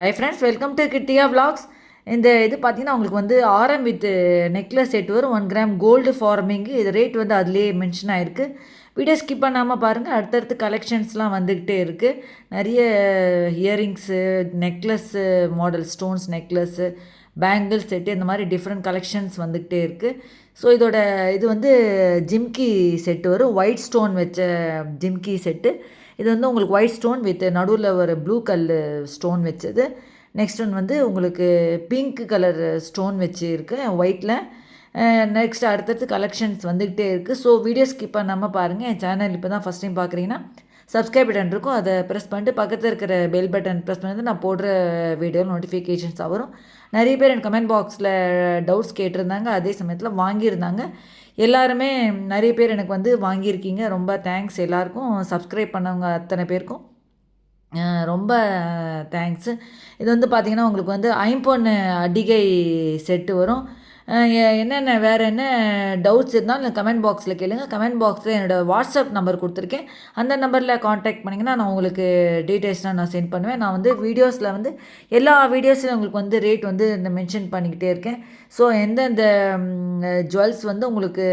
High friends, welcome to கிட்டியா vlogs. இந்த இது பார்த்தீங்கன்னா உங்களுக்கு வந்து ஆரம் வித் நெக்லஸ் செட் வரும் 1 கிராம் கோல்டு ஃபார்மிங்கு. இது ரேட் வந்து அதிலேயே மென்ஷன் ஆகிருக்கு. வீடியோ ஸ்கிப் பண்ணாமல் பாருங்கள். அடுத்தடுத்து கலெக்ஷன்ஸ்லாம் வந்துக்கிட்டே இருக்குது. நிறைய earrings, necklace model, stones necklace, bangle set, இந்த மாதிரி டிஃப்ரெண்ட் கலெக்ஷன்ஸ் வந்துக்கிட்டே இருக்குது. ஸோ இதோட இது வந்து ஜிம்கி செட்டு வரும், ஒயிட் ஸ்டோன் வச்ச ஜிம்கி செட்டு. இது வந்து உங்களுக்கு ஒயிட் ஸ்டோன் வித் நடுவில் ஒரு ப்ளூ கல்லு ஸ்டோன் வச்சது. நெக்ஸ்ட் ஒன் வந்து உங்களுக்கு பிங்க் கலர் ஸ்டோன் வச்சு இருக்குது ஒயிட்டில். நெக்ஸ்ட் அடுத்தடுத்து கலெக்ஷன்ஸ் வந்துக்கிட்டே இருக்குது. ஸோ வீடியோ ஸ்கிப் பண்ணாமல் பாருங்கள். என் சேனல் இப்போ தான் ஃபஸ்ட் டைம் பார்க்குறீங்கன்னா சப்ஸ்கிரைப் பட்டன் இருக்கும், அதை ப்ரெஸ் பண்ணிட்டு பக்கத்தில் இருக்கிற பெல் பட்டன் ப்ரெஸ் பண்ணிட்டு நான் போடுற வீடியோ நோட்டிஃபிகேஷன்ஸ் வரும். நிறைய பேர் என் கமெண்ட் பாக்ஸில் டவுட்ஸ் கேட்டிருந்தாங்க, அதே சமயத்தில் வாங்கியிருந்தாங்க. எல்லாருமே நிறைய பேர் எனக்கு வந்து வாங்கியிருக்கீங்க. ரொம்ப தேங்க்ஸ் எல்லாருக்கும். சப்ஸ்கிரைப் பண்ணவங்க அத்தனை பேருக்கும் ரொம்ப தேங்க்ஸு. இது வந்து பார்த்திங்கன்னா உங்களுக்கு வந்து ஐம்பொன் அடிகை செட்டு வரும். என்னென்ன வேறு என்ன டவுட்ஸ் இருந்தாலும் கமெண்ட் பாக்ஸில் கேளுங்க. கமெண்ட் பாக்ஸில் என்னோடய வாட்ஸ்அப் நம்பர் கொடுத்துருக்கேன். அந்த நம்பரில் காண்டாக்ட் பண்ணிங்கன்னா நான் உங்களுக்கு டீட்டெயில்ஸ்லாம் நான் சென்ட் பண்ணுவேன். நான் வந்து வீடியோஸில் வந்து எல்லா வீடியோஸ்லையும் உங்களுக்கு வந்து ரேட் வந்து மென்ஷன் பண்ணிக்கிட்டே இருக்கேன். ஸோ எந்தெந்த ஜுவல்ஸ் வந்து உங்களுக்கு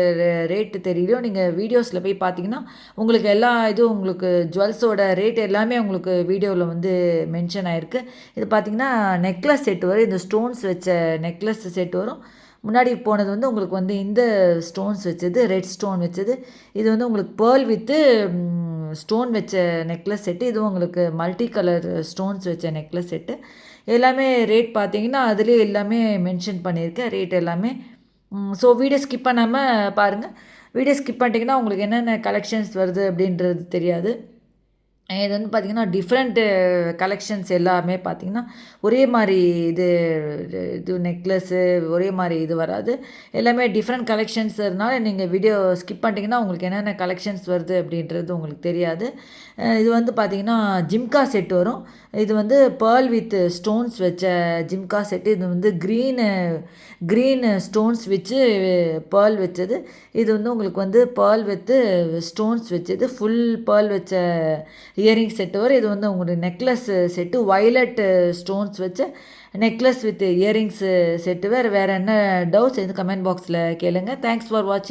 ரேட்டு தெரியலையோ நீங்கள் வீடியோஸில் போய் பார்த்தீங்கன்னா உங்களுக்கு எல்லா இதுவும் உங்களுக்கு ஜுவல்ஸோட ரேட் எல்லாமே உங்களுக்கு வீடியோவில் வந்து மென்ஷன் ஆகிருக்கு. இது பார்த்திங்கன்னா நெக்லஸ் செட் வரும். இந்த ஸ்டோன்ஸ் வச்ச நெக்லஸ் செட் வரும். முன்னாடி போனது வந்து உங்களுக்கு வந்து இந்த ஸ்டோன்ஸ் வச்சது, ரெட் ஸ்டோன் வச்சது. இது வந்து உங்களுக்கு பேர்ல் வித்து ஸ்டோன் வச்ச நெக்லஸ் செட்டு. இதுவும் உங்களுக்கு மல்டி கலர் ஸ்டோன்ஸ் வச்ச நெக்லஸ் செட்டு. எல்லாமே ரேட் பார்த்தீங்கன்னா அதுலேயே எல்லாமே மென்ஷன் பண்ணியிருக்கேன் ரேட் எல்லாமே. ஸோ வீடியோ ஸ்கிப் பண்ணாமல் பாருங்கள். வீடியோ ஸ்கிப் பண்ணிட்டீங்கன்னா உங்களுக்கு என்னென்ன கலெக்ஷன்ஸ் வருது அப்படின்றது தெரியாது. இது வந்து பார்த்திங்கன்னா டிஃப்ரெண்ட்டு கலெக்ஷன்ஸ் எல்லாமே பார்த்திங்கன்னா ஒரே மாதிரி இது நெக்லஸ்ஸு ஒரே மாதிரி இது வராது. எல்லாமே டிஃப்ரெண்ட் கலெக்ஷன்ஸ் இருந்தாலும் நீங்கள் வீடியோ ஸ்கிப் பண்ணிட்டீங்கன்னா உங்களுக்கு என்னென்ன கலெக்ஷன்ஸ் வருது அப்படின்றது உங்களுக்கு தெரியாது. இது வந்து பார்த்திங்கன்னா ஜிம்கா செட் வரும். இது வந்து பேர்ல் வித் ஸ்டோன்ஸ் வச்ச ஜிம்கா செட்டு. இது வந்து க்ரீனு ஸ்டோன்ஸ் வச்சு பேர்ல் வச்சது. இது வந்து உங்களுக்கு வந்து பேர்ல் வித்து ஸ்டோன்ஸ் வச்சது, ஃபுல் பேர்ல் வச்ச இயரிங் செட்டு வரும். இது வந்து உங்களுக்கு நெக்லஸ் செட்டு, வயலட் ஸ்டோன்ஸ் வச்ச நெக்லஸ் வித் இயரிங்ஸு செட்டு. வேறு என்ன டவுட்ஸ் எது கமெண்ட் பாக்ஸில் கேளுங்க. தேங்க்ஸ் ஃபார் வாட்சிங்.